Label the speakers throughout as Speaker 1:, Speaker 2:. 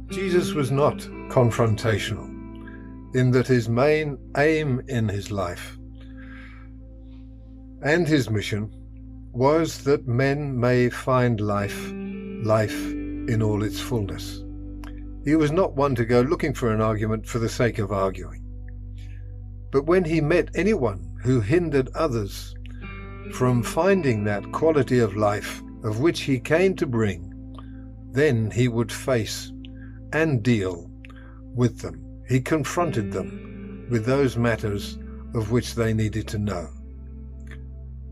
Speaker 1: Jesus was not confrontational, in that his main aim in his life and his mission was that men may find life in all its fullness. He was not one to go looking for an argument for the sake of arguing. But when he met anyone who hindered others from finding that quality of life of which he came to bring, then he would face and deal with them. He confronted them with those matters of which they needed to know.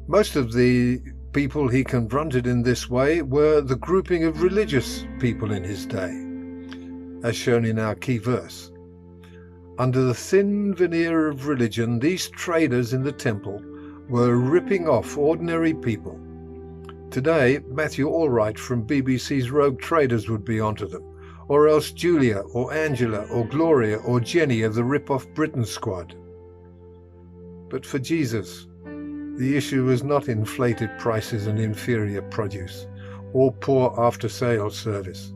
Speaker 1: Most of the people he confronted in this way were the grouping of religious people in his day, as shown in our key verse. Under the thin veneer of religion, these traders in the temple were ripping off ordinary people. Today, Matthew Allwright from BBC's Rogue Traders would be onto them, or else Julia or Angela or Gloria or Jenny of the Rip-Off Britain squad. But for Jesus, the issue was not inflated prices and inferior produce, or poor after-sales service.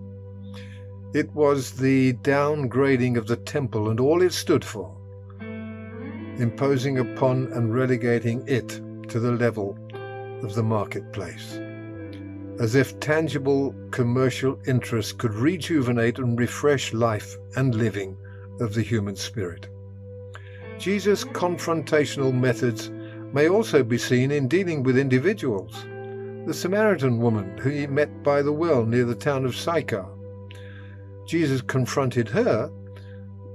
Speaker 1: It was the downgrading of the temple and all it stood for, imposing upon and relegating it to the level of the marketplace, as if tangible commercial interest could rejuvenate and refresh life and living of the human spirit. Jesus' confrontational methods may also be seen in dealing with individuals. The Samaritan woman who he met by the well near the town of Sychar. Jesus confronted her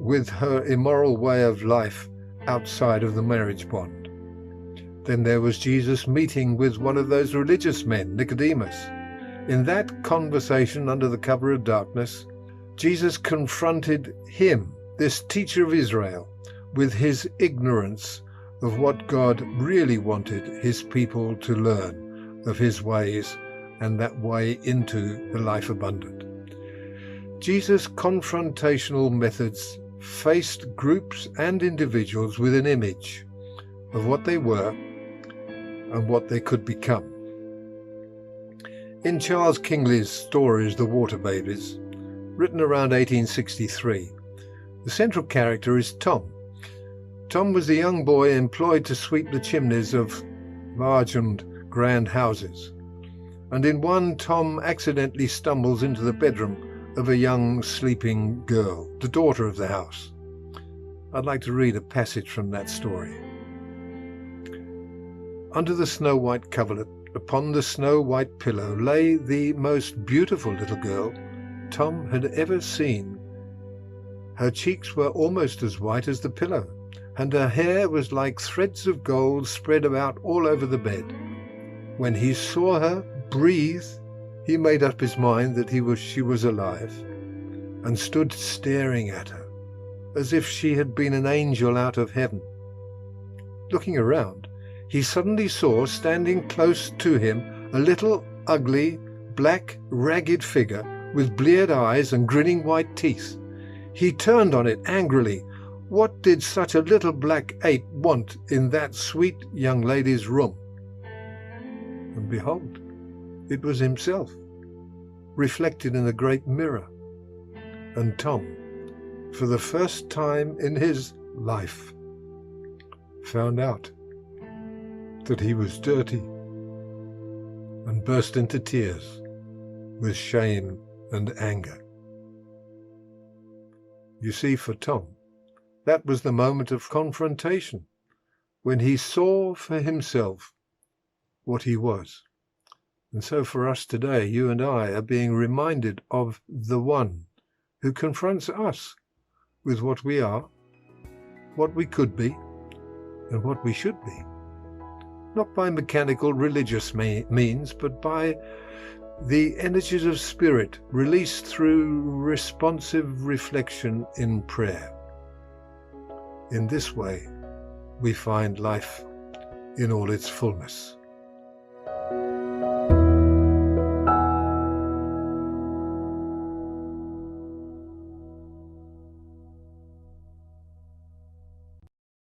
Speaker 1: with her immoral way of life outside of the marriage bond. Then there was Jesus meeting with one of those religious men, Nicodemus. In that conversation under the cover of darkness, Jesus confronted him, this teacher of Israel, with his ignorance of what God really wanted his people to learn of his ways and that way into the life abundant. Jesus' confrontational methods faced groups and individuals with an image of what they were and what they could become. In Charles Kingsley's stories, The Water Babies, written around 1863, the central character is Tom. Tom was a young boy employed to sweep the chimneys of large and grand houses, and in one Tom accidentally stumbles into the bedroom of a young sleeping girl, the daughter of the house. I'd like to read a passage from that story. Under the snow-white coverlet, upon the snow-white pillow, lay the most beautiful little girl Tom had ever seen. Her cheeks were almost as white as the pillow, and her hair was like threads of gold spread about all over the bed. When he saw her breathe, he made up his mind that she was alive, and stood staring at her, as if she had been an angel out of heaven. Looking around, he suddenly saw, standing close to him, a little, ugly, black, ragged figure with bleared eyes and grinning white teeth. He turned on it angrily. What did such a little black ape want in that sweet young lady's room? And behold, it was himself, reflected in a great mirror. And Tom, for the first time in his life, found out that he was dirty, and burst into tears with shame and anger. You see, for Tom, that was the moment of confrontation, when he saw for himself what he was. And so for us today, you and I are being reminded of the one who confronts us with what we are, what we could be, and what we should be. Not by mechanical religious means, but by the energies of spirit released through responsive reflection in prayer. In this way, we find life in all its fullness.